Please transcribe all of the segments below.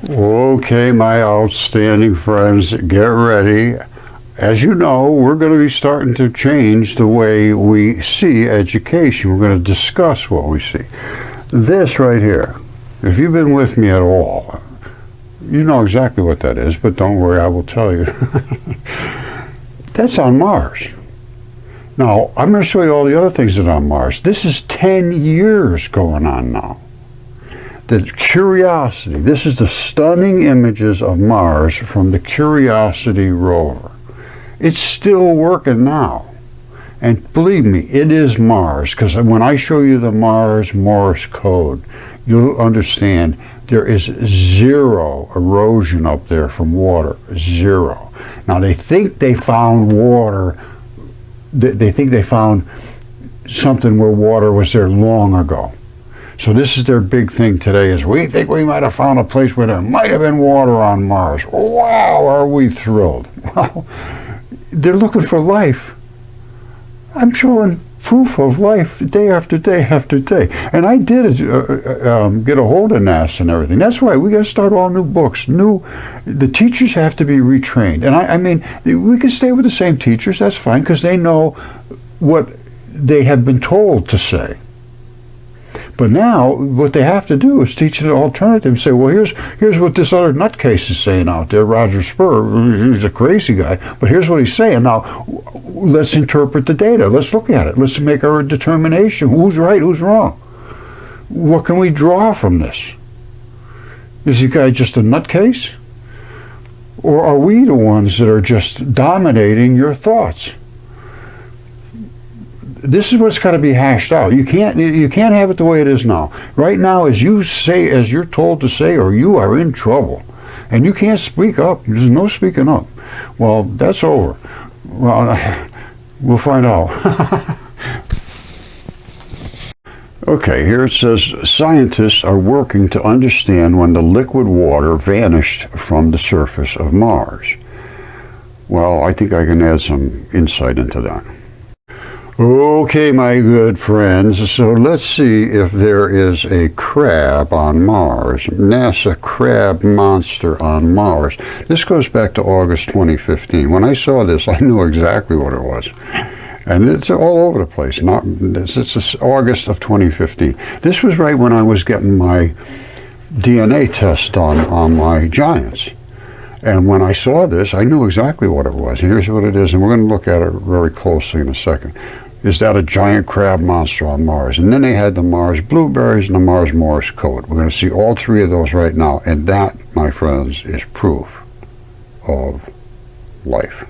Okay, my outstanding friends, get ready. As you know, we're going to be starting to change the way we see education. We're going to discuss what we see. This right here, if you've been with me at all, you know exactly what that is, but don't worry, I will tell you. That's on Mars. Now, I'm going to show you all the other things that are on Mars. This is 10 years going on now. The Curiosity, this is the stunning images of Mars from the Curiosity rover. It's still working now. And believe me, it is Mars, because when I show you the Mars Morse code, you'll understand there is zero erosion up there from water, zero. Now they think they found water, they think they found something where water was there long ago. So this is their big thing today, is we think we might have found a place where there might have been water on Mars. Wow, are we thrilled? Well, they're looking for life. I'm showing proof of life day after day after day. And I did get a hold of NASA and everything. That's right, we got to start all new books. The teachers have to be retrained. And I mean, we can stay with the same teachers, that's fine, because they know what they have been told to say. But now, what they have to do is teach an alternative and say, well, here's what this other nutcase is saying out there, Roger Spur. He's a crazy guy, but here's what he's saying. Now, let's interpret the data. Let's look at it. Let's make our determination. Who's right, who's wrong? What can we draw from this? Is the guy just a nutcase? Or are we the ones that are just dominating your thoughts? This is what's got to be hashed out. You can't have it the way it is now. Right now, as you say, as you're told to say, or you are in trouble, and you can't speak up. There's no speaking up. Well, that's over. Well, we'll find out. Okay, here it says, scientists are working to understand when the liquid water vanished from the surface of Mars. Well, I think I can add some insight into that. Okay, my good friends, so let's see if there is a crab on Mars. NASA crab monster on Mars. This goes back to August 2015. When I saw this, I knew exactly what it was. And it's all over the place. It's August of 2015. This was right when I was getting my DNA test done on my giants. And when I saw this, I knew exactly what it was. Here's what it is, and we're going to look at it very closely in a second. Is that a giant crab monster on Mars? And then they had the Mars blueberries and the Mars Morse code. We're going to see all three of those right now. And that, my friends, is proof of life.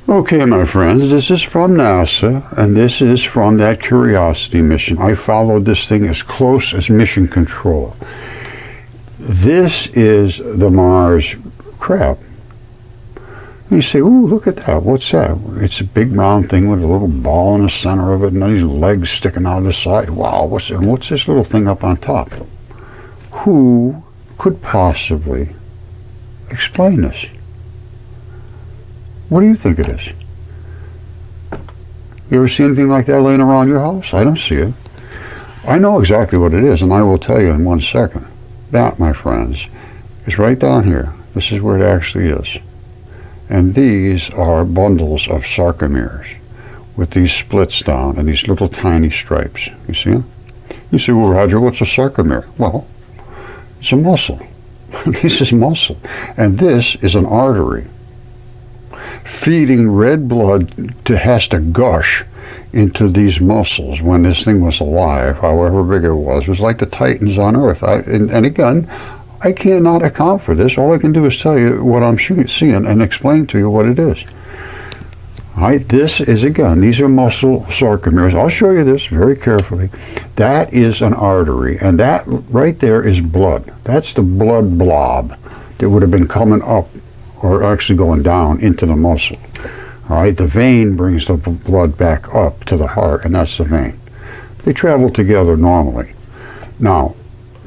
Okay, my friends, this is from NASA, and this is from that Curiosity mission. I followed this thing as close as mission control. This is the Mars crab. And you say, ooh, look at that. What's that? It's a big round thing with a little ball in the center of it and these legs sticking out of the side. Wow, what's this little thing up on top? Who could possibly explain this? What do you think it is? You ever see anything like that laying around your house? I don't see it. I know exactly what it is, and I will tell you in 1 second. That, my friends, is right down here. This is where it actually is. And these are bundles of sarcomeres with these splits down and these little tiny stripes. You see them? You say, well, Roger, what's a sarcomere? Well, it's a muscle. This is muscle. And this is an artery feeding red blood has to gush into these muscles when this thing was alive, however big it was. It was like the Titans on Earth. And again, I cannot account for this. All I can do is tell you what I'm seeing and explain to you what it is. All right, this is, again, these are muscle sarcomeres. I'll show you this very carefully. That is an artery, and that right there is blood. That's the blood blob that would have been coming up, or actually going down into the muscle. All right, the vein brings the blood back up to the heart, and that's the vein. They travel together normally. Now,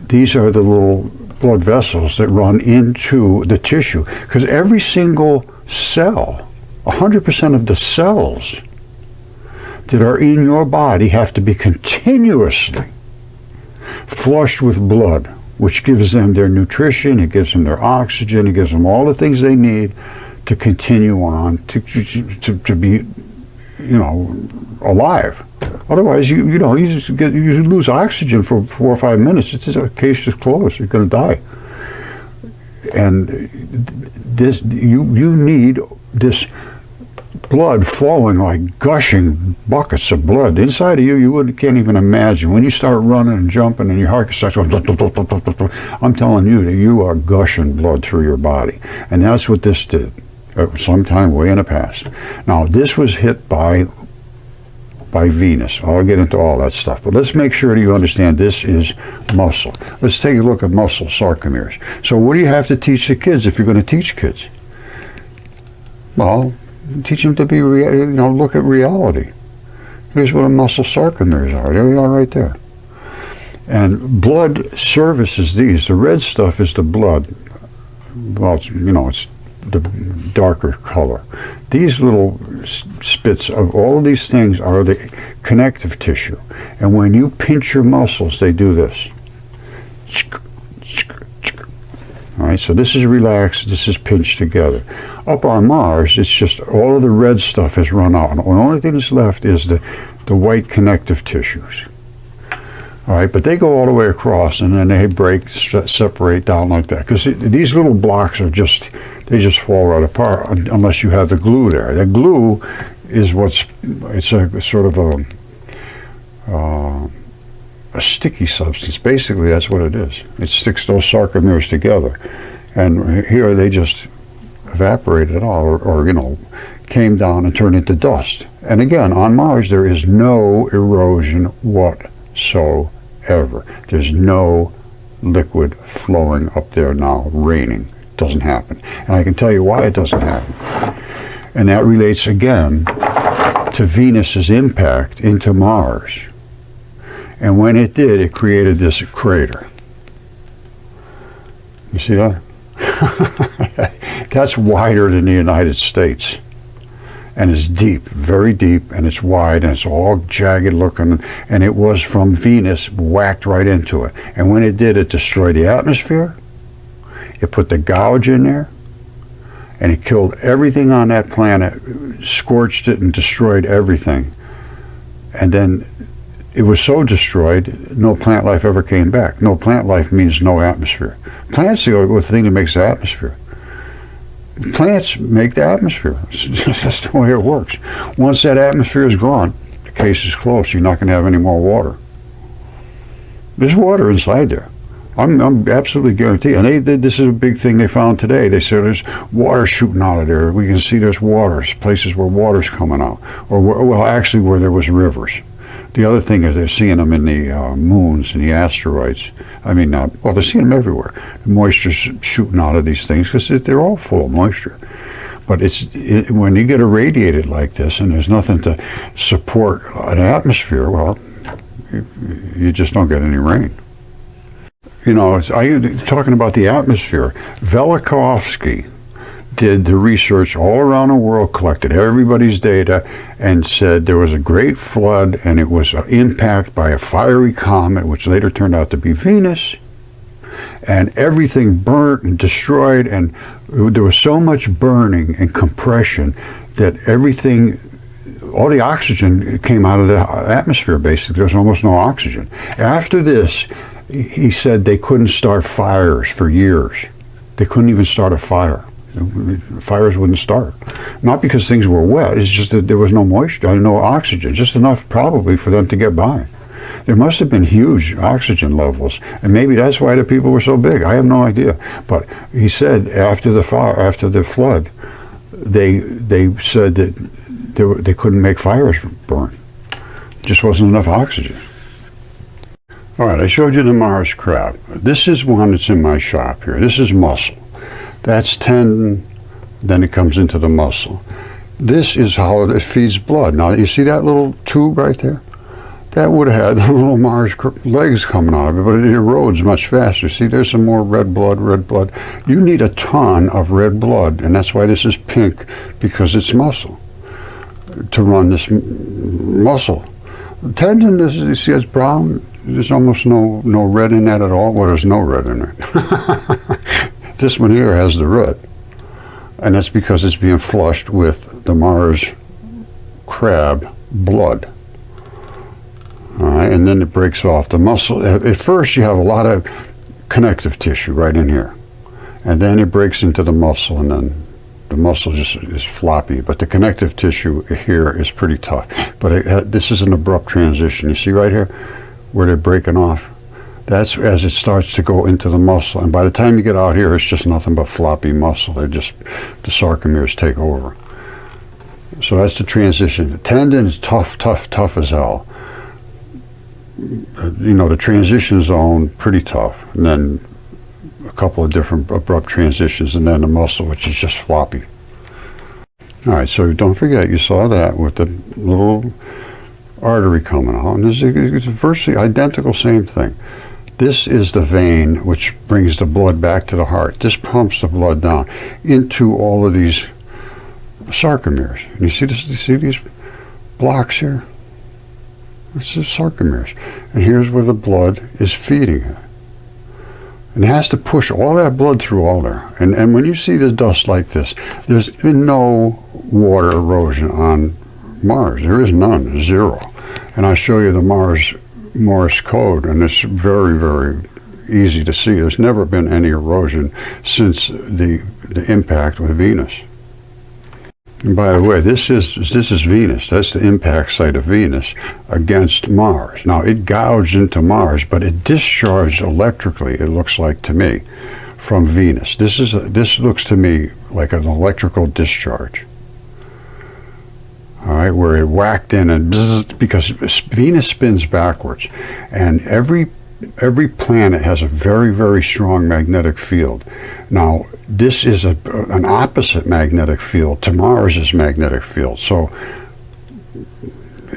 these are the little blood vessels that run into the tissue, because every single cell, 100% of the cells that are in your body have to be continuously flushed with blood which gives them their nutrition, it gives them their oxygen, it gives them all the things they need to continue on, to be, alive. Otherwise, you lose oxygen for 4 or 5 minutes. It's just a case is closed. You're going to die. And this, you need this blood flowing like gushing buckets of blood inside of you. You can't even imagine when you start running and jumping and your heart starts going. I'm telling you that you are gushing blood through your body, and that's what this did sometime way in the past. Now this was hit by Venus. I'll get into all that stuff, but let's make sure that you understand this is muscle. Let's take a look at muscle sarcomeres. So what do you have to teach the kids if you're going to teach kids? Well, teach them to be, look at reality. Here's what a muscle sarcomeres are. There they are right there. And blood services these. The red stuff is the blood. Well, it's the darker color. These little spits of all of these things are the connective tissue. And when you pinch your muscles, they do this. All right, so this is relaxed, this is pinched together. Up on Mars, it's just all of the red stuff has run out. And the only thing that's left is the white connective tissues. All right, but they go all the way across, and then they break, separate down like that. Because these little blocks are they just fall right apart unless you have the glue there. The glue is it's a sort of a sticky substance. Basically, that's what it is. It sticks those sarcomeres together. And here they just evaporated all, or came down and turned into dust. And again, on Mars, there is no erosion whatsoever. There's no liquid flowing up there now, raining. It doesn't happen. And I can tell you why it doesn't happen. And that relates again to Venus's impact into Mars. And when it did, it created this crater. You see that? That's wider than the United States. And it's deep, very deep, and it's wide, and it's all jagged looking, and it was from Venus whacked right into it. And when it did, it destroyed the atmosphere, it put the gouge in there, and it killed everything on that planet, scorched it and destroyed everything. And then it was so destroyed, no plant life ever came back. No plant life means no atmosphere. Plants are the thing that makes the atmosphere. Plants make the atmosphere. That's the way it works. Once that atmosphere is gone, the case is closed. You're not going to have any more water. There's water inside there. I'm absolutely guaranteed. And this is a big thing they found today. They said there's water shooting out of there. We can see there's waters, places where water's coming out. Or actually where there was rivers. The other thing is they're seeing them in the moons and the asteroids. I mean, they're seeing them everywhere. The moisture's shooting out of these things because they're all full of moisture. But when you get irradiated like this and there's nothing to support an atmosphere, well, you just don't get any rain. Talking about the atmosphere, Velikovsky did the research all around the world, collected everybody's data, and said there was a great flood, and it was an impact by a fiery comet, which later turned out to be Venus, and everything burnt and destroyed, and there was so much burning and compression that all the oxygen came out of the atmosphere, basically. There was almost no oxygen. After this, he said they couldn't start fires for years. They couldn't even start a fire. Fires wouldn't start. Not because things were wet, it's just that there was no moisture, no oxygen, just enough probably for them to get by. There must have been huge oxygen levels, and maybe that's why the people were so big. I have no idea. But he said after the flood, they said that they couldn't make fires burn. Just wasn't enough oxygen. All right, I showed you the Mars crab. This is one that's in my shop here. This is muscle. That's tendon, then it comes into the muscle. This is how it feeds blood. Now, you see that little tube right there? That would have had the little Mars legs coming out of it, but it erodes much faster. See, there's some more red blood. You need a ton of red blood, and that's why this is pink, because it's muscle, to run this muscle. The tendon, you see, it's brown. there's almost no red in that at all. Well, there's no red in it. This one here has the red. And that's because it's being flushed with the Mars crab blood. All right, and then it breaks off the muscle. At first you have a lot of connective tissue right in here. And then it breaks into the muscle, and then the muscle just is floppy. But the connective tissue here is pretty tough. But this is an abrupt transition. You see right here where they're breaking off? That's as it starts to go into the muscle. And by the time you get out here, it's just nothing but floppy muscle. The sarcomeres take over. So that's the transition. The tendon is tough as hell. The transition zone, pretty tough. And then a couple of different abrupt transitions, and then the muscle, which is just floppy. All right, so don't forget, you saw that with the little artery coming out. And it's virtually identical, same thing. This is the vein which brings the blood back to the heart. This pumps the blood down into all of these sarcomeres. And you see this? You see these blocks here? It's the sarcomeres. And here's where the blood is feeding it. And it has to push all that blood through all there. And when you see the dust like this, there's been no water erosion on Mars. There is none, zero. And I'll show you the Morse code, and it's very, very easy to see. There's never been any erosion since the impact with Venus. And by the way, this is Venus. That's the impact site of Venus against Mars. Now, it gouged into Mars, but it discharged electrically, it looks like to me, from Venus. This looks to me like an electrical discharge. All right, where it whacked in and bzzz, because Venus spins backwards, and every planet has a very, very strong magnetic field. Now, this is an opposite magnetic field to Mars's magnetic field. So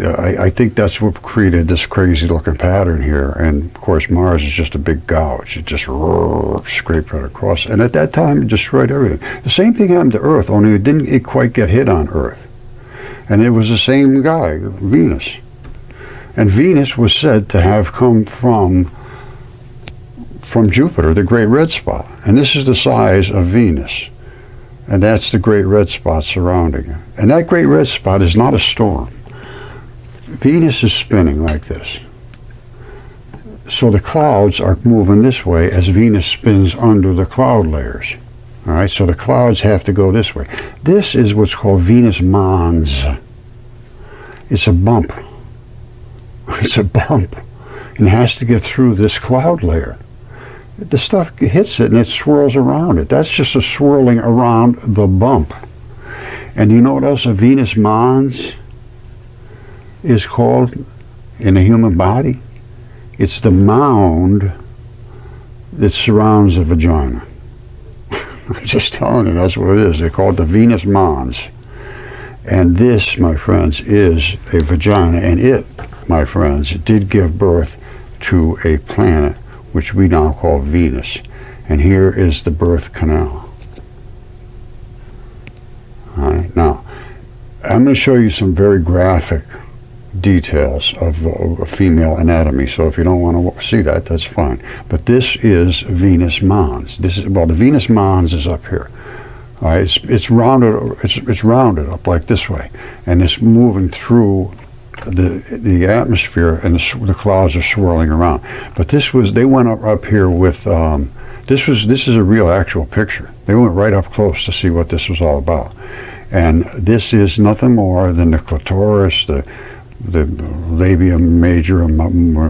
I think that's what created this crazy looking pattern here. And of course, Mars is just a big gouge. It just scraped right across. And at that time, it destroyed everything. The same thing happened to Earth, only it didn't quite get hit on Earth. And it was the same guy, Venus. And Venus was said to have come from Jupiter, the great red spot. And this is the size of Venus. And that's the great red spot surrounding it. And that great red spot is not a storm. Venus is spinning like this. So the clouds are moving this way as Venus spins under the cloud layers. All right, so the clouds have to go this way. This is what's called Venus Mons. It's a bump. It's a bump. And it has to get through this cloud layer. The stuff hits it and it swirls around it. That's just a swirling around the bump. And you know what else a Venus Mons is called in a human body? It's the mound that surrounds the vagina. I'm just telling you, that's what it is. They call it the Venus Mons. And this, my friends, is a vagina. And it, my friends, did give birth to a planet which we now call Venus. And here is the birth canal. All right, now, I'm going to show you some very graphic details of a female anatomy. So if you don't want to see that, that's fine. But this is Venus Mons. The Venus Mons is up here. All right, it's rounded. It's rounded up like this way, and it's moving through the atmosphere, and the clouds are swirling around. But they went up here with this is a real actual picture. They went right up close to see what this was all about, and this is nothing more than the clitoris, the labia major and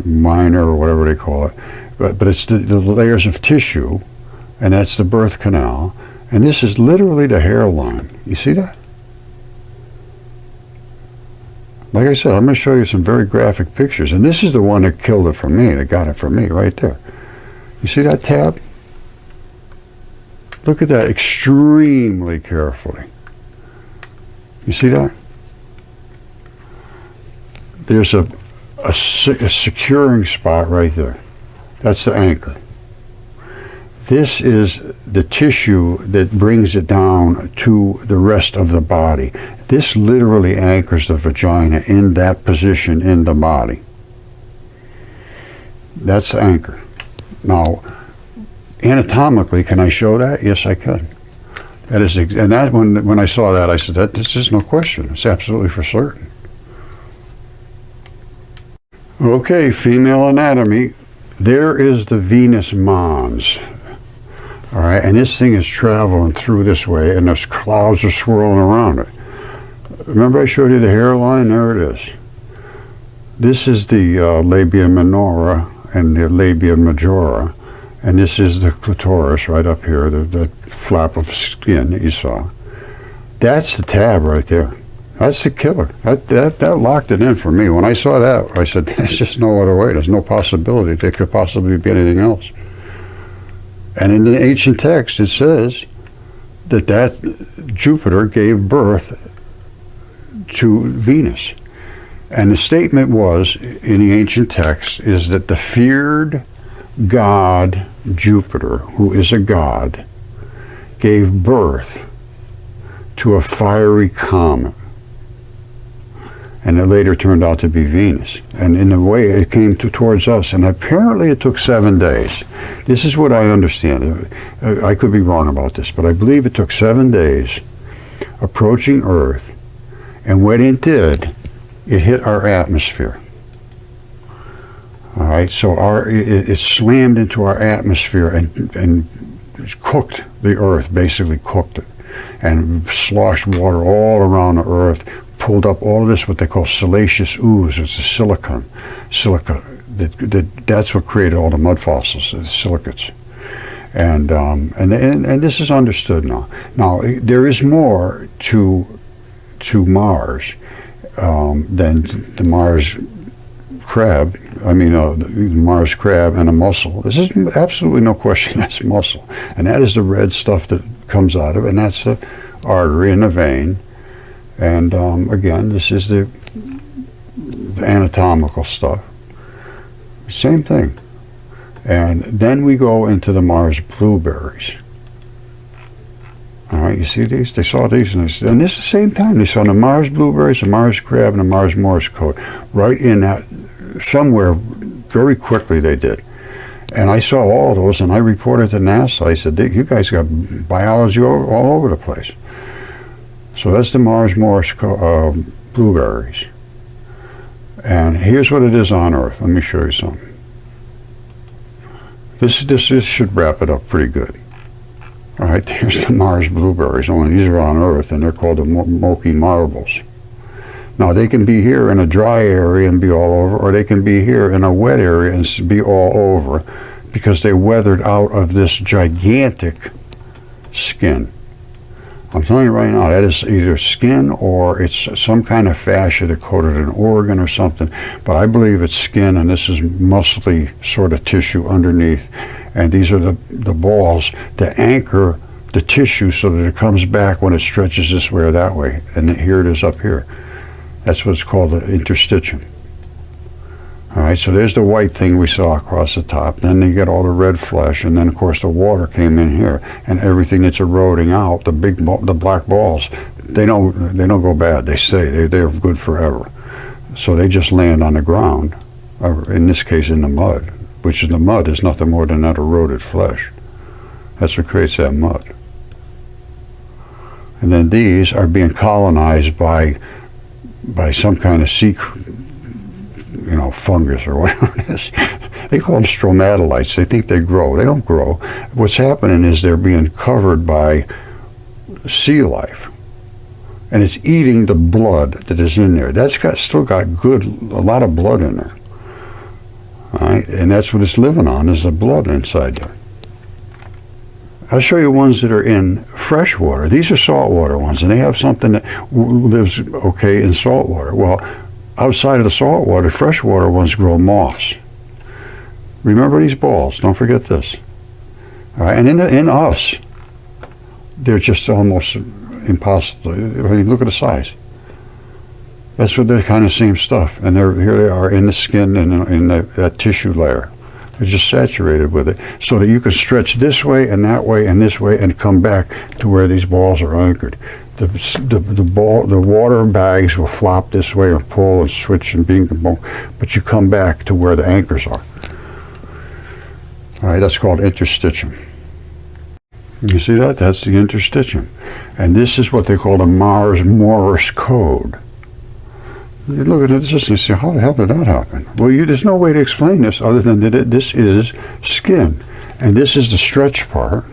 minor, or whatever they call it, but it's the layers of tissue, and that's the birth canal, and this is literally the hairline. You see that? Like I said, I'm going to show you some very graphic pictures, and this is the one that killed it for me, that got it for me, right there. You see that tab? Look at that extremely carefully. You see that? There's a securing spot right there. That's the anchor. This is the tissue that brings it down to the rest of the body. This literally anchors the vagina in that position in the body. That's the anchor. Now, anatomically, can I show that? Yes, I can. That is, and that when I saw that, I said, this is no question. It's absolutely for certain. Okay, female anatomy. There is the Venus mons. All right, and this thing is traveling through this way, and those clouds are swirling around it. Remember I showed you the hairline? There it is. This is the labia minora and the labia majora, and this is the clitoris right up here, the flap of skin that you saw. That's the tab right there. That's the killer. That locked it in for me. When I saw that, I said, there's just no other way. There's no possibility. There could possibly be anything else. And in the ancient text, it says that Jupiter gave birth to Venus. And the statement was, in the ancient text, is that the feared god Jupiter, who is a god, gave birth to a fiery comet. And it later turned out to be Venus. And in a way, it came towards us. And apparently it took 7 days. This is what I understand. I could be wrong about this, but I believe it took 7 days approaching Earth. And when it did, it hit our atmosphere. All right, so it slammed into our atmosphere and cooked the Earth, basically cooked it, and sloshed water all around the Earth, pulled up all of this, what they call siliceous ooze. It's a silica. That's what created all the mud fossils, the silicates. And this is understood now. Now, there is more to Mars than the Mars crab. I mean, the Mars crab and a mussel. This is absolutely no question. That's mussel, and that is the red stuff that comes out of it, and that's the artery and the vein. And again, this is the anatomical stuff. Same thing. And then we go into the Mars blueberries. All right, you see these? They saw these, and this is the same time. They saw the Mars blueberries, the Mars crab, and the Mars Morse code. Right in that, somewhere, very quickly they did. And I saw all those, and I reported to NASA. I said, you guys got biology all over the place. So that's the Mars Morse blueberries. And here's what it is on Earth. Let me show you something. This should wrap it up pretty good. All right, there's the Mars blueberries, only these are on Earth, and they're called the Moki marbles. Now, they can be here in a dry area and be all over, or they can be here in a wet area and be all over, because they weathered out of this gigantic skin. I'm telling you right now, that is either skin or it's some kind of fascia that coated an organ or something. But I believe it's skin, and this is muscly sort of tissue underneath. And these are the balls that anchor the tissue so that it comes back when it stretches this way or that way. And here it is up here. That's what's called the interstitium. All right, so there's the white thing we saw across the top. Then you get all the red flesh, and then of course the water came in here, and everything that's eroding out, the black balls, they don't go bad. They stay. They're good forever. So they just land on the ground, or in this case in the mud, which is the mud is nothing more than that eroded flesh. That's what creates that mud. And then these are being colonized by some kind of sea, fungus or whatever it is. They call them stromatolites. They think they grow. They don't grow. What's happening is they're being covered by sea life, and it's eating the blood that is in there. That's still got a lot of blood in there. All right, and that's what it's living on, is the blood inside there. I'll show you ones that are in fresh water. These are saltwater ones, and they have something that lives okay in salt water. Well, outside of the saltwater, freshwater ones grow moss. Remember these balls. Don't forget this. All right, and in us, they're just almost impossible. I mean, look at the size. That's what they're kind of same stuff, and here they are in the skin and in that tissue layer. They're just saturated with it, so that you can stretch this way and that way and this way and come back to where these balls are anchored. The water bags will flop this way and pull and switch and bing and boom, but you come back to where the anchors are. All right, that's called interstitium. You see that? That's the interstitium. And this is what they call the Mars Morse code. You look at this and you say, how the hell did that happen? Well, there's no way to explain this other than that this is skin. And this is the stretch part.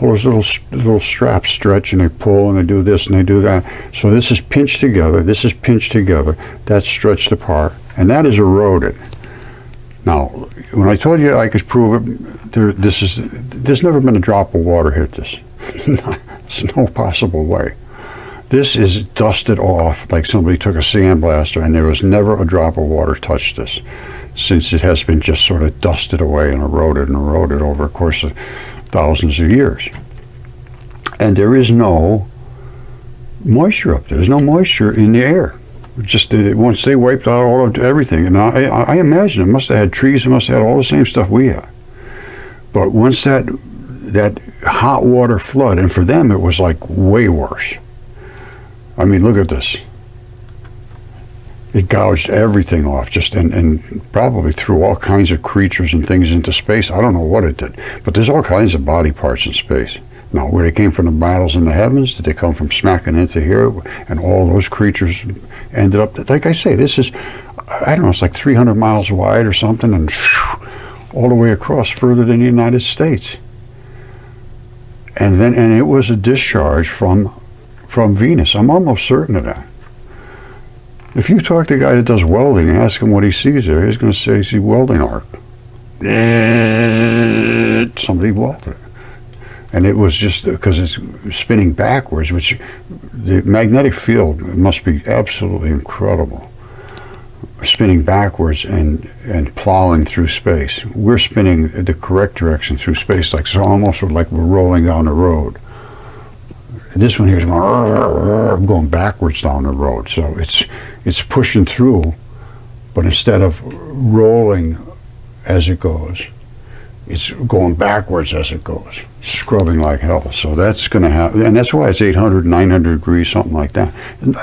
All those little straps stretch and they pull and they do this and they do that. So this is pinched together, this is pinched together, that's stretched apart, and that is eroded. Now, when I told you I could prove it, there's never been a drop of water hit this. There's no possible way. This is dusted off like somebody took a sandblaster, and there was never a drop of water touched this, since it has been just sort of dusted away and eroded over a course of thousands of years. And there is no moisture up there. There's no moisture in the air. Just once they wiped out all of everything, and I imagine it must have had trees, it must have had all the same stuff we have. But once that hot water flood, and for them it was like way worse. I mean, look at this. It gouged everything off, and probably threw all kinds of creatures and things into space. I don't know what it did, but there's all kinds of body parts in space. Now, where they came from the battles in the heavens, did they come from smacking into here, and all those creatures ended up, like I say, this is, I don't know, it's like 300 miles wide or something, and all the way across further than the United States. And it was a discharge from Venus. I'm almost certain of that. If you talk to a guy that does welding and ask him what he sees there, he's going to say he sees welding arc. Somebody welded it. And it was just because it's spinning backwards, which the magnetic field must be absolutely incredible. Spinning backwards and plowing through space. We're spinning the correct direction through space, like so almost like we're rolling down the road. This one here is going backwards down the road, so it's pushing through, but instead of rolling as it goes, it's going backwards as it goes, scrubbing like hell. So that's going to happen, and that's why it's 800, 900 degrees, something like that.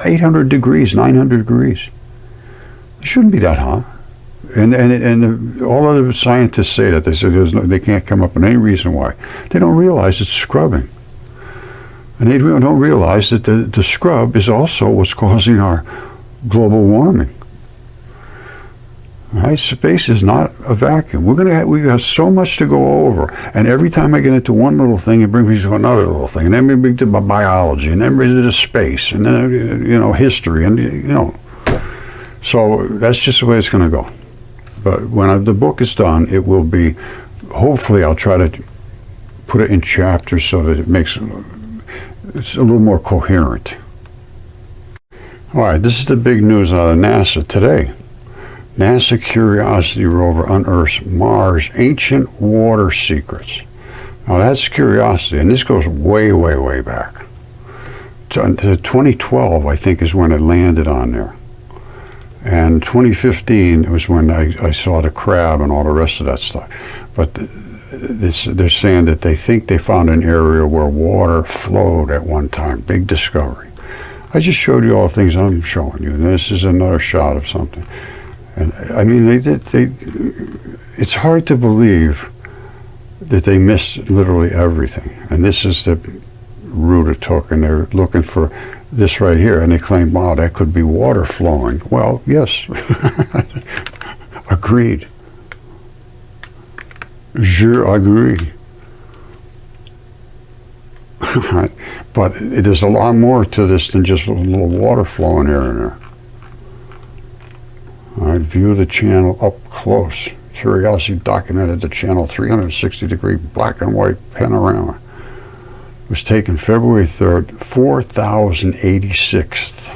800 degrees, 900 degrees. It shouldn't be that hot. And all other scientists say that. They say they can't come up with any reason why. They don't realize it's scrubbing. And they don't realize that the scrub is also what's causing our global warming. Right? Space is not a vacuum. We got so much to go over, and every time I get into one little thing, it brings me to another little thing, and then we bring to biology, and then into space, and then history, and So that's just the way it's going to go. But when the book is done, it will be. Hopefully, I'll try to put it in chapters so that it's a little more coherent. All right, this is the big news out of NASA today. NASA Curiosity rover unearths Mars' ancient water secrets. Now that's Curiosity, and this goes way, way, way back. To 2012, I think, is when it landed on there. And 2015 was when I saw the crab and all the rest of that stuff. But they're saying that they think they found an area where water flowed at one time. Big discovery. I just showed you all the things I'm showing you. And this is another shot of something. And I mean, it's hard to believe that they missed literally everything. And this is the route it took, and they're looking for this right here, and they claim, wow, that could be water flowing. Well, yes. Agreed. Je agree. But there's a lot more to this than just a little water flowing here and there. All right, view the channel up close. Curiosity documented the channel 360-degree black and white panorama. It was taken February 3rd, 4,086th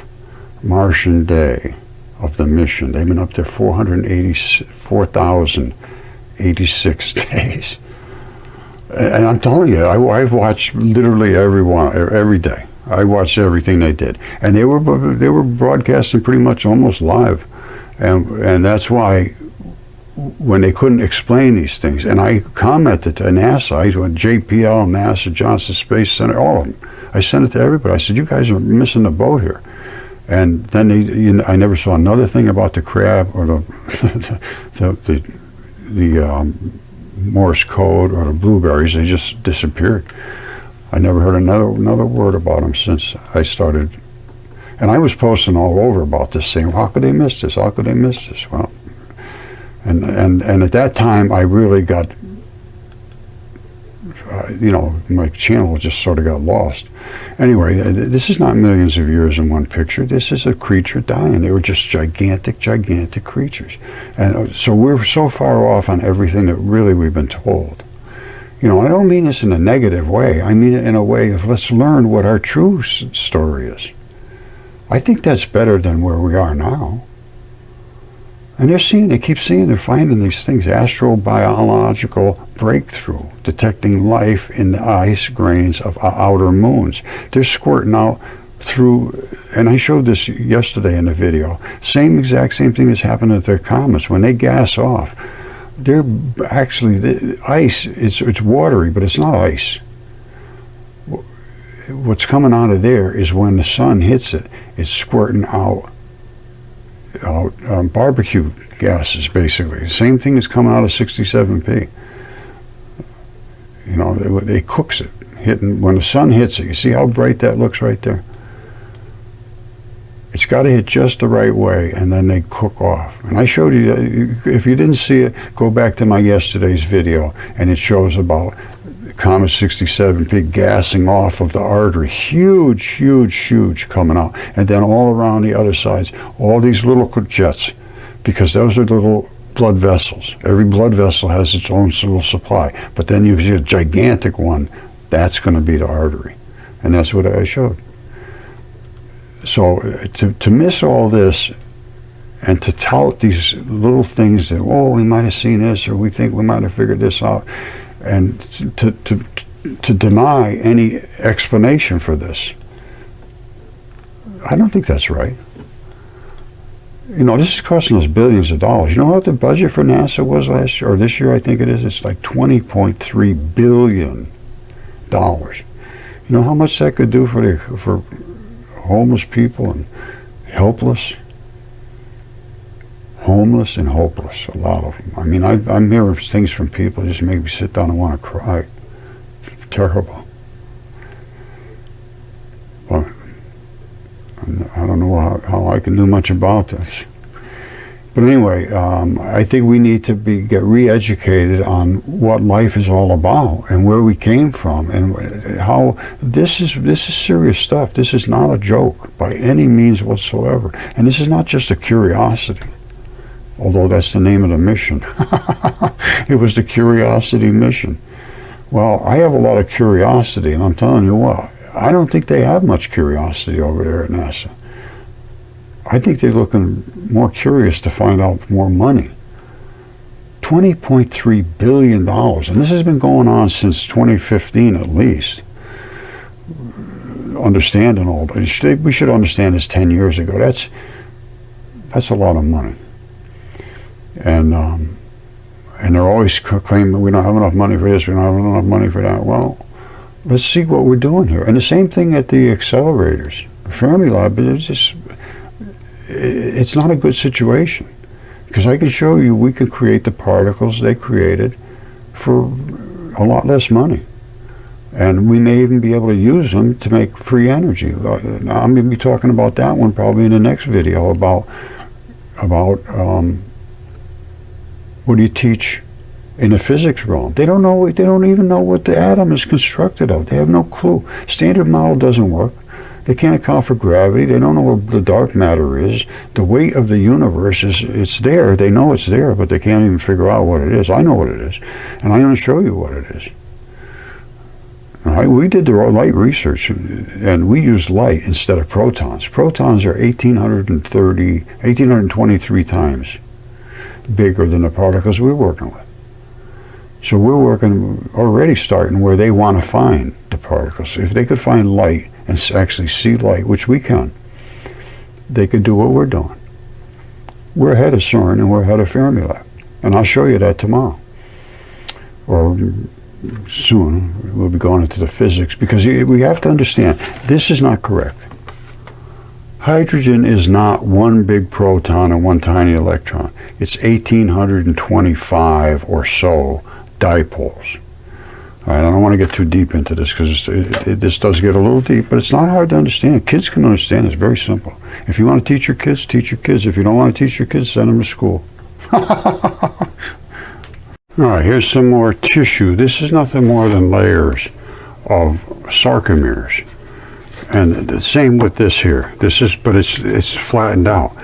Martian day of the mission. They've been up there 4,086 days. And I'm telling you, I've watched literally every day. I watched everything they did. And they were broadcasting pretty much almost live. And that's why when they couldn't explain these things, and I commented to NASA, JPL, NASA, Johnson Space Center, all of them. I sent it to everybody. I said, you guys are missing the boat here. And then I never saw another thing about the crab or the Morse code or the blueberries. They just disappeared. I never heard another word about them since I started. And I was posting all over about this, saying, how could they miss this? How could they miss this? Well, and at that time, I really got, my channel just sort of got lost. Anyway, this is not millions of years in one picture. This is a creature dying. They were just gigantic, gigantic creatures. And so we're so far off on everything that really we've been told. I don't mean this in a negative way. I mean it in a way of let's learn what our true story is. I think that's better than where we are now. And they keep seeing, they're finding these things, astrobiological breakthrough, detecting life in the ice grains of outer moons. They're squirting out through, and I showed this yesterday in the video, exact same thing that's happened with their comets. When they gas off, they're actually, the ice, it's watery, but it's not ice. What's coming out of there is when the sun hits it, it's squirting out barbecue gases, basically. The same thing that's coming out of 67P. It cooks it. When the sun hits it, you see how bright that looks right there? It's got to hit just the right way, and then they cook off. And I showed you, if you didn't see it, go back to my yesterday's video, and it shows about Comet 67P gassing off of the artery. Huge, huge, huge coming out. And then all around the other sides, all these little jets, because those are little blood vessels. Every blood vessel has its own little supply. But then you see a gigantic one, that's going to be the artery. And that's what I showed. So to miss all this and to tout these little things that, we might have seen this, or we think we might have figured this out, and to deny any explanation for this, I don't think that's right. This is costing us billions of dollars. You know what the budget for NASA was last year, or this year I think it is? It's like $20.3 billion. You know how much that could do for homeless people and helpless? Homeless and hopeless, a lot of them. I mean, I'm hearing things from people that just make me sit down and want to cry. It's terrible. But I don't know how I can do much about this. But anyway, I think we need to get re-educated on what life is all about and where we came from and how this is serious stuff. This is not a joke by any means whatsoever. And this is not just a curiosity. Although that's the name of the mission. It was the Curiosity mission. Well, I have a lot of curiosity, and I'm telling you what, I don't think they have much curiosity over there at NASA. I think they're looking more curious to find out more money. $20.3 billion, and this has been going on since 2015 at least. Understanding all that, we should understand this 10 years ago. That's a lot of money. And they're always claiming we don't have enough money for this, we don't have enough money for that. Well, let's see what we're doing here. And the same thing at the accelerators. The Fermi Lab, it's not a good situation. Because I can show you we could create the particles they created for a lot less money. And we may even be able to use them to make free energy. I'm going to be talking about that one probably in the next video about what do you teach in the physics realm? They don't know. They don't even know what the atom is constructed of. They have no clue. Standard model doesn't work. They can't account for gravity. They don't know what the dark matter is. The weight of the universe it's there. They know it's there, but they can't even figure out what it is. I know what it is, and I'm going to show you what it is. We did the light research, and we used light instead of protons. Protons are 1,823 times bigger than the particles we're working with. So we're already starting where they want to find the particles. If they could find light and actually see light, which we can, they could do what we're doing. We're ahead of CERN and we're ahead of Fermi Lab. And I'll show you that tomorrow. Or soon. We'll be going into the physics, because we have to understand, this is not correct. Hydrogen is not one big proton and one tiny electron. It's 1,825 or so dipoles. All right, I don't want to get too deep into this because this does get a little deep, but it's not hard to understand. Kids can understand. It's very simple. If you want to teach your kids, teach your kids. If you don't want to teach your kids, send them to school. All right, here's some more tissue. This is nothing more than layers of sarcomeres. And the same with this here. But it's flattened out.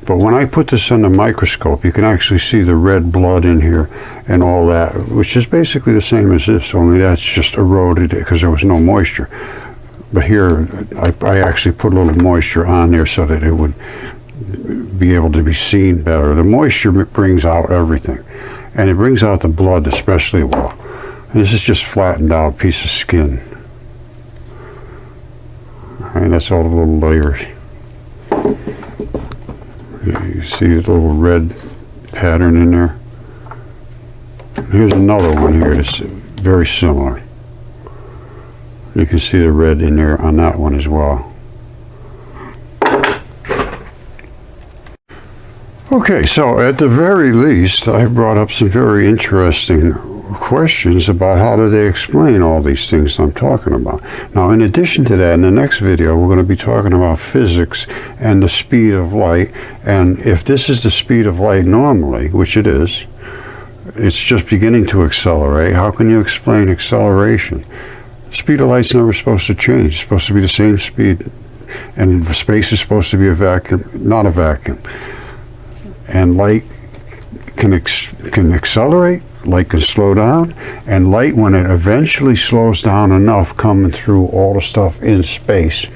But when I put this under the microscope, you can actually see the red blood in here and all that, which is basically the same as this, only that's just eroded because there was no moisture. But here, I actually put a little moisture on there so that it would be able to be seen better. The moisture brings out everything, and it brings out the blood especially well. And this is just flattened out piece of skin. And that's all the little layers. You see the little red pattern in there. Here's another one here that's very similar. You can see the red in there on that one as well. Okay, so at the very least, I've brought up some very interesting questions about how do they explain all these things I'm talking about. Now, in addition to that, in the next video, we're going to be talking about physics and the speed of light. And if this is the speed of light normally, which it is, it's just beginning to accelerate. How can you explain acceleration? The speed of light's never supposed to change. It's supposed to be the same speed. And space is supposed to be a vacuum, not a vacuum. And light can accelerate. Light can slow down, and light, when it eventually slows down enough coming through all the stuff in space,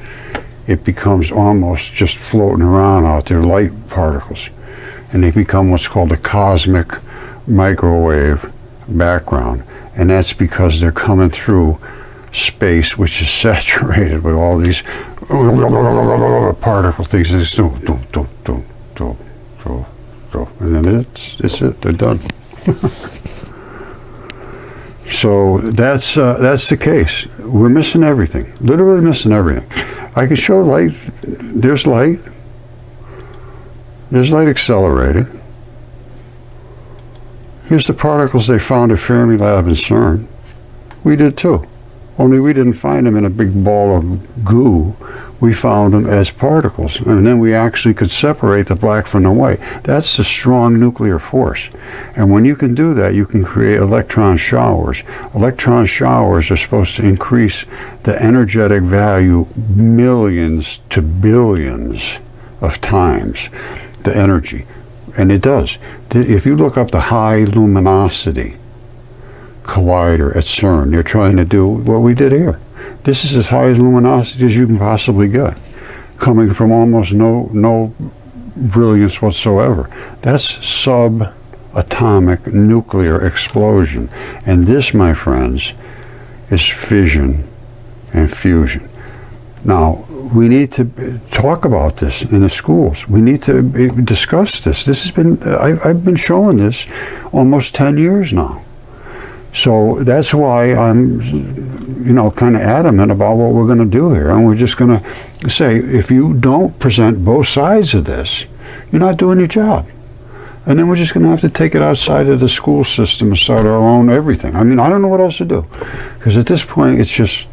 it becomes almost just floating around out there, light particles, and they become what's called a cosmic microwave background. And that's because they're coming through space, which is saturated with all these particle things. And then it's it, they're done. So that's the case. We're missing everything, literally missing everything. I can show light. There's light. There's light accelerating. Here's the particles they found at Fermilab and CERN. We did too, only we didn't find them in a big ball of goo. We found them as particles, and then we actually could separate the black from the white. That's the strong nuclear force. And when you can do that, you can create electron showers. Electron showers are supposed to increase the energetic value millions to billions of times, the energy. And it does. If you look up the high luminosity collider at CERN, they're trying to do what we did here. This is as high as luminosity as you can possibly get, coming from almost no brilliance whatsoever. That's subatomic nuclear explosion. And this, my friends, is fission and fusion. Now, we need to talk about this in the schools. We need to discuss this. This has been, I've been showing this almost 10 years now. So that's why I'm, kind of adamant about what we're going to do here. And we're just going to say, if you don't present both sides of this, you're not doing your job. And then we're just going to have to take it outside of the school system and start our own everything. I mean, I don't know what else to do. Because at this point, it's just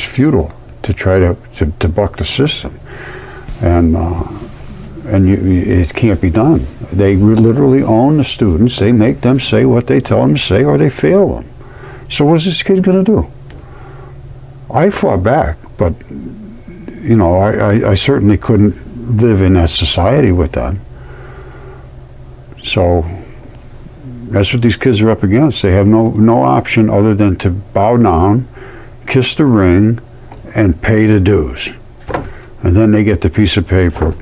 futile to try to buck the system. And it can't be done. They literally own the students. They make them say what they tell them to say, or they fail them. So what is this kid going to do? I fought back, but I certainly couldn't live in that society with them. So that's what these kids are up against. They have no option other than to bow down, kiss the ring, and pay the dues. And then they get the piece of paper,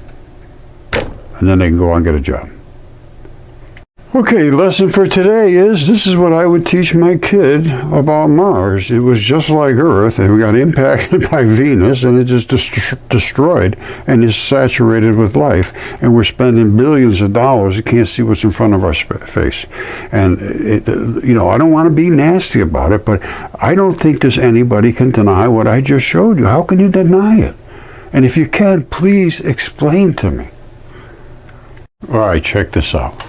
and then they can go on and get a job. Okay, lesson for today is, this is what I would teach my kid about Mars. It was just like Earth, and we got impacted by Venus, and it just destroyed and is saturated with life. And we're spending billions of dollars. You can't see what's in front of our face. And, I don't want to be nasty about it, but I don't think there's anybody can deny what I just showed you. How can you deny it? And if you can, please explain to me. All right, check this out.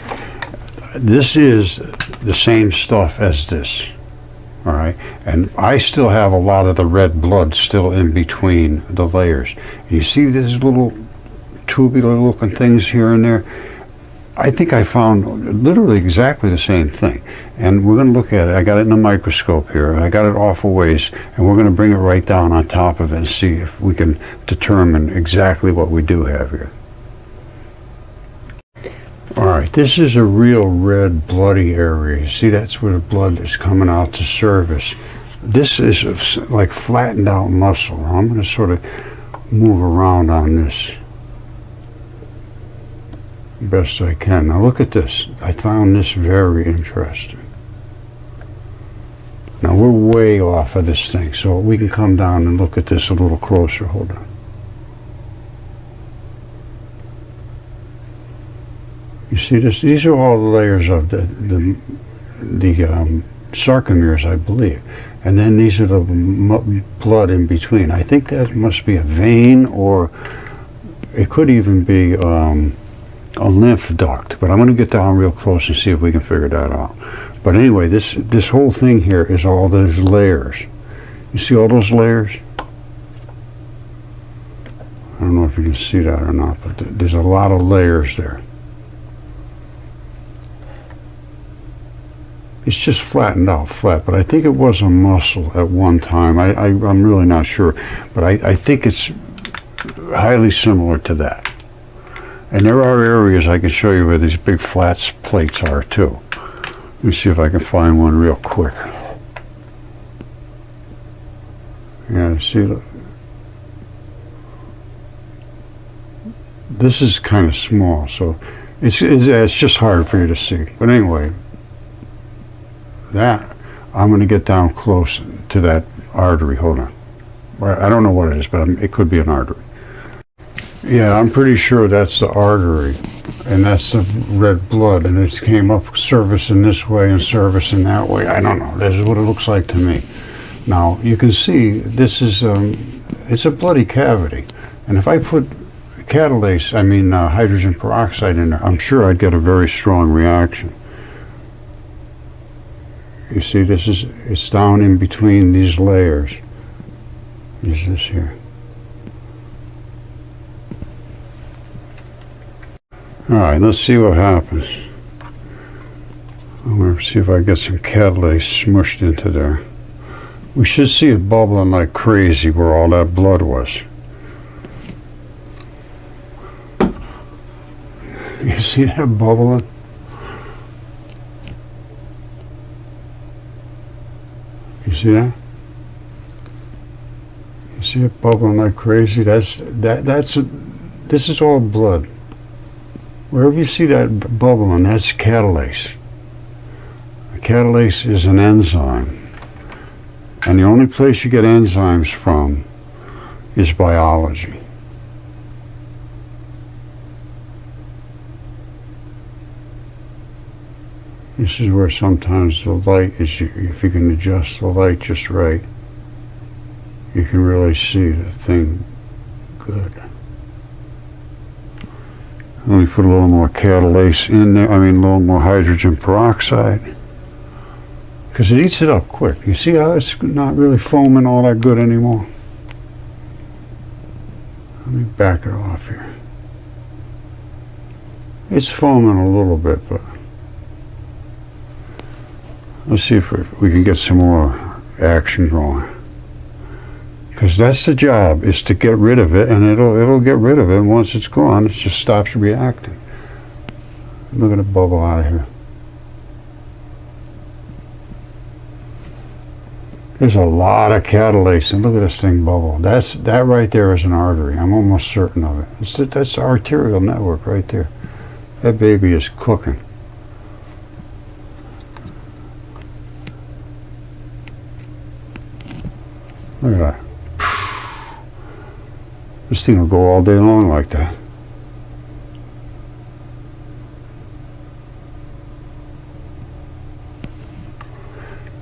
this is the same stuff as this. All right, and I still have a lot of the red blood still in between the layers. And you see these little tubular looking things here and there? I think I found literally exactly the same thing. And we're going to look at it. I got it in a microscope here, and I got it off a ways, and we're going to bring it right down on top of it and see if we can determine exactly what we do have here. All right, this is a real red bloody area. See, that's where the blood is coming out to surface. This is like flattened out muscle. I'm going to sort of move around on this best I can. Now look at this. I found this very interesting. Now we're way off of this thing, so we can come down and look at this a little closer. Hold on. You see this? These are all the layers of the sarcomeres, I believe. And then these are the blood in between. I think that must be a vein, or it could even be a lymph duct. But I'm going to get down real close and see if we can figure that out. But anyway, this whole thing here is all those layers. You see all those layers? I don't know if you can see that or not, but there's a lot of layers there. It's just flattened out flat, but I think it was a muscle at one time. I'm really not sure, but I think it's highly similar to that. And there are areas I can show you where these big flat plates are too. Let me see if I can find one real quick. Yeah, see, look. This is kind of small, so it's just hard for you to see. But anyway, that, I'm going to get down close to that artery. Hold on. I don't know what it is, but it could be an artery. Yeah, I'm pretty sure that's the artery, and that's the red blood, and it came up servicing this way and servicing that way. I don't know. This is what it looks like to me. Now, you can see this is, it's a bloody cavity, and if I put hydrogen peroxide in there, I'm sure I'd get a very strong reaction. You see, it's down in between these layers. Is this here? All right, let's see what happens. I'm going to see if I get some catalase smushed into there. We should see it bubbling like crazy where all that blood was. You see that bubbling? You see that? You see it bubbling like crazy? This is all blood. Wherever you see that bubbling, that's catalase. Catalase is an enzyme. And the only place you get enzymes from is biology. This is where sometimes the light is, if you can adjust the light just right, you can really see the thing good. Let me put a little more catalase in there, a little more hydrogen peroxide, because it eats it up quick. You see how it's not really foaming all that good anymore? Let me back it off here. It's foaming a little bit, but let's see if we can get some more action going. Because that's the job, is to get rid of it, and it'll get rid of it. And once it's gone, it just stops reacting. Look at it bubble out of here. There's a lot of catalase, and look at this thing bubble. That right there is an artery. I'm almost certain of it. That's the arterial network right there. That baby is cooking. Look at that. This thing will go all day long like that.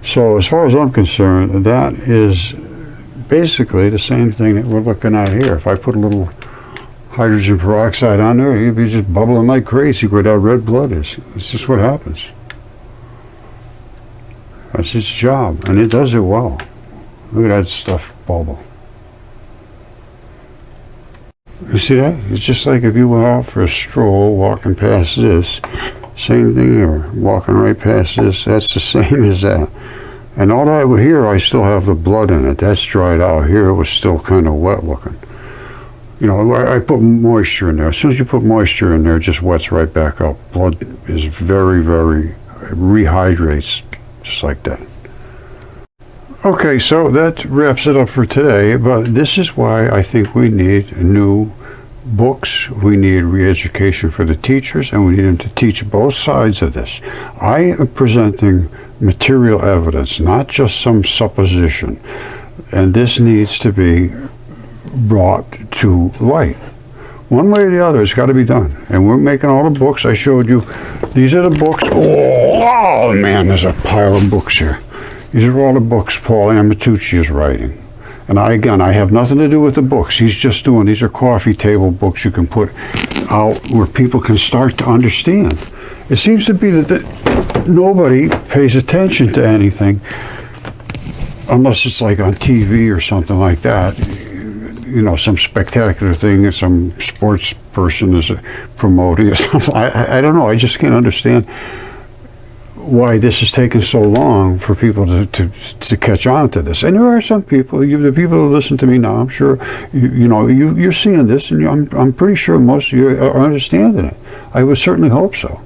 So as far as I'm concerned, that is basically the same thing that we're looking at here. If I put a little hydrogen peroxide on there, you'd be just bubbling like crazy where that red blood is. It's just what happens. That's its job, and it does it well. Look at that stuff bubble. You see that? It's just like if you went out for a stroll, walking past this. Same thing here. Walking right past this, that's the same as that. And all that here, I still have the blood in it. That's dried out. Here it was still kind of wet looking. You know, I put moisture in there. As soon as you put moisture in there, it just wets right back up. Blood is very, very, rehydrates just like that. Okay, so that wraps it up for today, but this is why I think we need new books, we need re-education for the teachers, and we need them to teach both sides of this. I am presenting material evidence, not just some supposition, and this needs to be brought to light. One way or the other, it's got to be done. And we're making all the books. I showed you. These are the books. Oh man, there's a pile of books here. These are all the books Paul Amatucci is writing. And I have nothing to do with the books. He's just doing, these are coffee table books you can put out where people can start to understand. It seems to be that nobody pays attention to anything unless it's like on TV or something like that. You know, some spectacular thing that some sports person is promoting or something. I don't know. I just can't understand why this has taken so long for people to catch on to this. And there are some people, the people who listen to me now, I'm sure, you're seeing this, and I'm pretty sure most of you are understanding it. I would certainly hope so.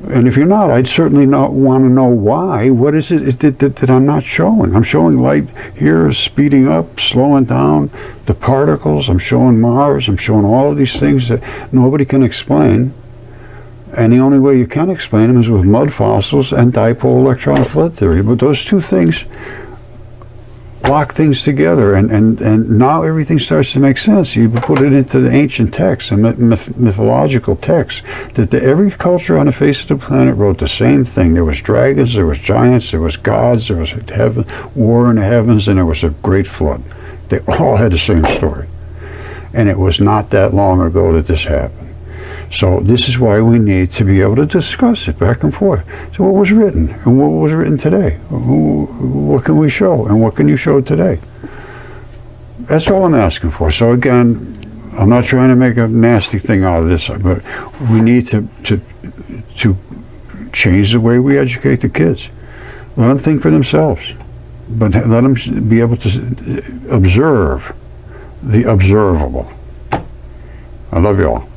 And if you're not, I'd certainly not want to know why. What is it that I'm not showing? I'm showing light here speeding up, slowing down, the particles. I'm showing Mars. I'm showing all of these things that nobody can explain. And the only way you can explain them is with mud fossils and dipole electron flood theory. But those two things lock things together, and now everything starts to make sense. You put it into the ancient texts and mythological texts that every culture on the face of the planet wrote the same thing. There was dragons, there was giants, there was gods, there was heaven, war in the heavens, and there was a great flood. They all had the same story. And it was not that long ago that this happened. So this is why we need to be able to discuss it back and forth. So what was written, and what was written today? What can we show, and what can you show today? That's all I'm asking for. So again, I'm not trying to make a nasty thing out of this, but we need to change the way we educate the kids. Let them think for themselves, but let them be able to observe the observable. I love you all.